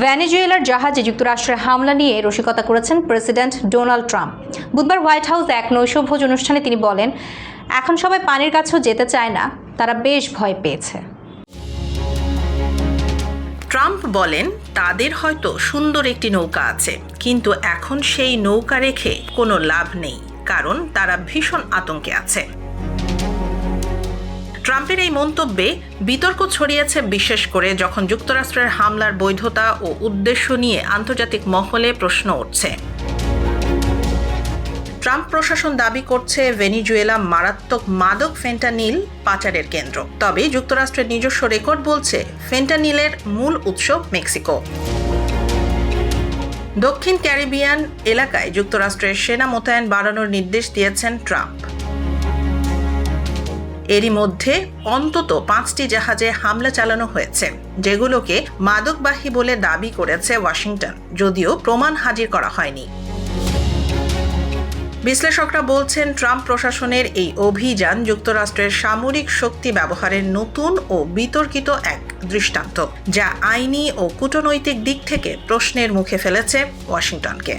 ভেনেজুয়েলার জাহাজে যুক্তরাষ্ট্রের হামলা নিয়ে রসিকতা করেছেন প্রেসিডেন্ট ডোনাল্ড ট্রাম্প। বুধবার হোয়াইট হাউস এক নৈশভোজ অনুষ্ঠানে তিনি বলেন, এখন সবাই পানির কাছেও যেতে চায় না, তারা বেশ ভয় পেয়েছে। ট্রাম্প বলেন, তাদের হয়তো সুন্দর একটি নৌকা আছে, কিন্তু এখন সেই নৌকা রেখে কোনো লাভ নেই, কারণ তারা ভীষণ আতঙ্কে আছে। ট্রাম্পের এই মন্তব্যে বিতর্ক ছড়িয়েছে, বিশেষ করে যখন যুক্তরাষ্ট্রের হামলার বৈধতা ও উদ্দেশ্য নিয়ে আন্তর্জাতিক মহলে প্রশ্ন উঠছে। ট্রাম্প প্রশাসন দাবি করছে ভেনেজুয়েলা মারাত্মক মাদক ফেন্টানিল পাচারের কেন্দ্র। তবে যুক্তরাষ্ট্রের নিজস্ব রেকর্ড বলছে ফেন্টানিলের মূল উৎস মেক্সিকো। দক্ষিণ ক্যারিবিয়ান এলাকায় যুক্তরাষ্ট্রের সেনা মোতায়েন বাড়ানোর নির্দেশ দিয়েছেন ট্রাম্প। এরই মধ্যে অন্তত 5টি জাহাজে হামলা চালানো হয়েছে, যেগুলোকে মাদকবাহী বলে দাবি করেছে ওয়াশিংটন, যদিও প্রমাণ হাজির করা হয়নি। বিশ্লেষকরা বলছেন, ট্রাম্প প্রশাসনের এই অভিযান যুক্তরাষ্ট্রের সামরিক শক্তি ব্যবহারের নতুন ও বিতর্কিত এক দৃষ্টান্ত, যা আইনি ও কূটনৈতিক দিক থেকে প্রশ্নের মুখে ফেলেছে ওয়াশিংটনকে।